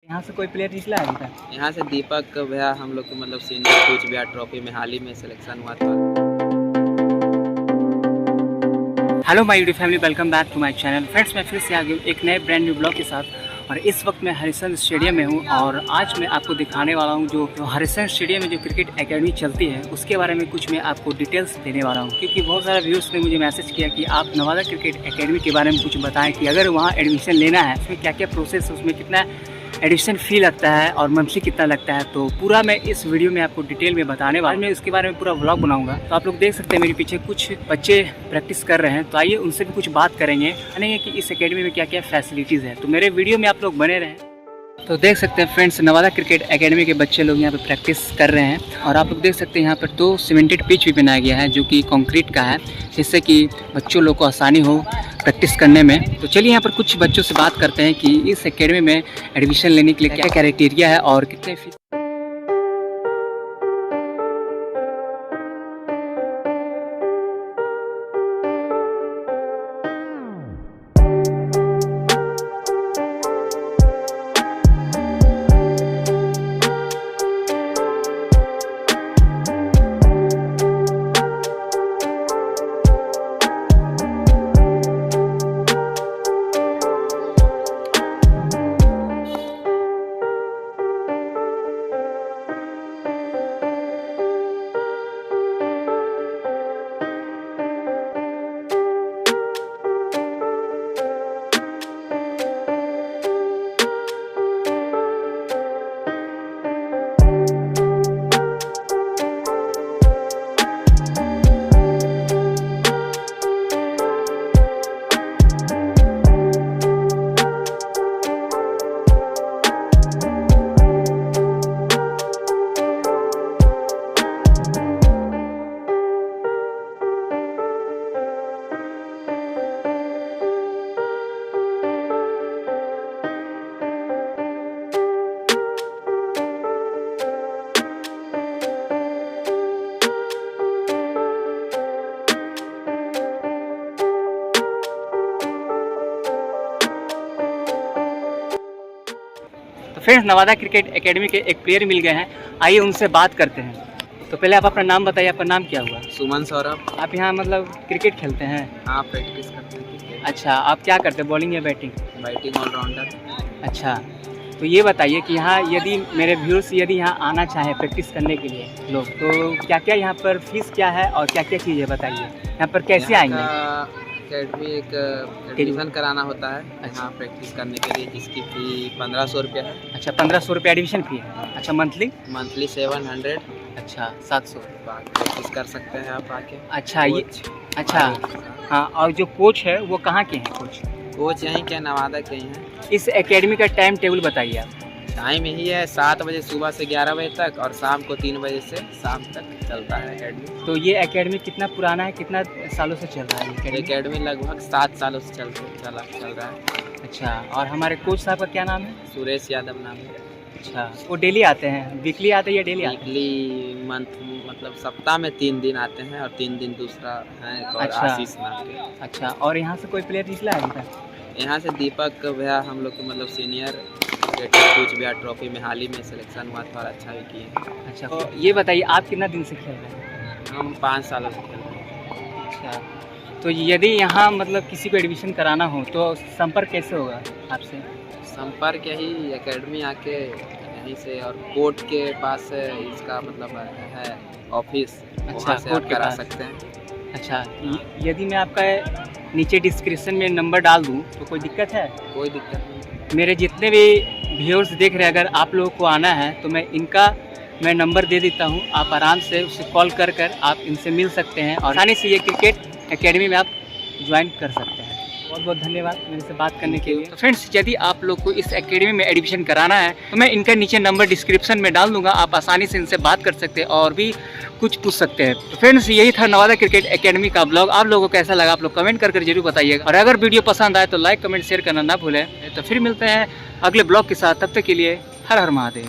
यहाँ से कोई प्लेयर निकला है अभी तक? यहाँ से दीपक भैया हम लोग के मतलब सीनियर कूच बिहार ट्रॉफी में हाल ही में सिलेक्शन हुआ था। Hello my YouTube family, welcome back to my channel. Friends, मैं फिर से आ गया हूँ एक नए ब्रांड न्यू ब्लॉग के साथ। और इस वक्त मैं हरिश्चंद्र स्टेडियम में हूँ और आज मैं आपको दिखाने वाला हूँ जो हरिश्चंद्र स्टेडियम में जो क्रिकेट एकेडमी चलती है उसके बारे में कुछ मैं आपको डिटेल्स देने वाला हूँ। क्योंकि बहुत सारे व्यूअर्स ने मुझे मैसेज किया कि आप नवादा क्रिकेट एकेडमी के बारे में कुछ बताएं कि अगर वहाँ एडमिशन लेना है उसमें क्या क्या प्रोसेस है, उसमें कितना एडमिशन फ़ी लगता है और मंथली कितना लगता है। तो पूरा मैं इस वीडियो में आपको डिटेल में बताने वाला हूं। मैं उसके बारे में पूरा व्लॉग बनाऊंगा। तो आप लोग देख सकते हैं मेरे पीछे कुछ बच्चे प्रैक्टिस कर रहे हैं, तो आइए उनसे भी कुछ बात करेंगे कि इस एकेडमी में क्या क्या फैसिलिटीज़ है। तो मेरे वीडियो में आप लोग बने रहें। तो देख सकते हैं फ्रेंड्स, नवादा क्रिकेट एकेडमी के बच्चे लोग यहाँ पर प्रैक्टिस कर रहे हैं और आप लोग देख सकते हैं यहाँ पर 2 सीमेंटेड पिच भी बनाया गया है जो कि कंक्रीट का है, जिससे कि बच्चों लोग को आसानी हो प्रैक्टिस करने में। तो चलिए यहाँ पर कुछ बच्चों से बात करते हैं कि इस एकेडमी में एडमिशन लेने के लिए क्या क्राइटेरिया है और कितने फीस। तो फ्रेंड्स, नवादा क्रिकेट एकेडमी के एक प्लेयर मिल गए हैं, आइए उनसे बात करते हैं। तो पहले आप अपना नाम बताइए, आपका नाम क्या हुआ? सुमन सौरभ। आप यहाँ मतलब क्रिकेट खेलते हैं? हाँ, प्रैक्टिस करते हैं क्रिकेट। अच्छा, आप क्या करते हैं, बॉलिंग या बैटिंग? Batting allrounder. अच्छा, तो ये बताइए कि यहाँ यदि मेरे व्यूअर्स यदि यहाँ आना चाहें प्रैक्टिस करने के लिए लोग, तो क्या क्या यहाँ पर फीस क्या है और क्या क्या चीज़ें बताइए, यहाँ पर कैसे आएंगे? एकेडमी एक एडमिशन कराना होता है यहाँ प्रैक्टिस करने के लिए, जिसकी फ़ी 1500 रुपया है। अच्छा, 1500 रुपये एडमिशन फ़ी है। अच्छा, मंथली? मंथली 700। अच्छा, 700 प्रैक्टिस कर सकते हैं आप आके। अच्छा, ये अच्छा हाँ, और जो कोच है वो कहाँ के हैं कोच? कोच यहीं के नवादा के ही हैं। इस एकेडमी का टाइम टेबल बताइए आप। टाइम यही है 7 बजे सुबह से 11 बजे तक और शाम को 3 बजे से शाम तक चलता है एकेडमी। तो ये एकेडमी कितना पुराना है, कितना सालों से चल रहा है एकेडमी? लगभग 7 सालों से चल रहा है। अच्छा, और हमारे कोच साहब का क्या नाम है? सुरेश यादव नाम है। अच्छा, वो डेली आते हैं, वीकली आते हैं या डेली आते हैं? वीकली मंथ मतलब सप्ताह में 3 दिन आते हैं और 3 दिन दूसरा है और अच्छा। आशीष नाम के। अच्छा, और यहाँ से कोई प्लेयर निकला है अभी तक? यहाँ से दीपक भैया हम लोग के मतलब सीनियर कूच बिहार ट्रॉफी में हाल ही में सिलेक्शन हुआ था और अच्छा भी किए। अच्छा, तो ये बताइए आप कितना दिन से खेल रहे हैं? हम 5 सालों से खेल रहे हैं। अच्छा, तो यदि यहाँ मतलब किसी को एडमिशन कराना हो तो संपर्क कैसे होगा आपसे? संपर्क यही एकेडमी आके यहीं से, और कोर्ट के पास इसका मतलब है ऑफिस, वहाँ से आप करा सकते हैं। अच्छा, यदि मैं आपका नीचे डिस्क्रिप्शन में नंबर डाल दूँ तो कोई दिक्कत है? कोई दिक्कत नहीं। मेरे जितने भी व्यूअर्स देख रहे हैं, अगर आप लोगों को आना है तो मैं नंबर दे देता हूँ, आप आराम से उससे कॉल कर आप इनसे मिल सकते हैं और आसानी से ये क्रिकेट एकेडमी में आप ज्वाइन कर सकते हैं। बहुत बहुत धन्यवाद मेरे से बात करने के लिए। तो फ्रेंड्स, यदि आप लोग को इस एकेडमी में एडमिशन कराना है तो मैं इनका नीचे नंबर डिस्क्रिप्शन में डाल दूंगा, आप आसानी से इनसे बात कर सकते हैं और भी कुछ पूछ सकते हैं। तो फ्रेंड्स, यही था नवादा क्रिकेट एकेडमी का ब्लॉग। आप लोगों को कैसा लगा आप लोग कमेंट कर जरूर बताइएगा, और अगर वीडियो पसंद आए तो लाइक कमेंट शेयर करना ना भूलें। तो फिर मिलते हैं अगले ब्लॉग के साथ, तब तक के लिए हर हर महादेव।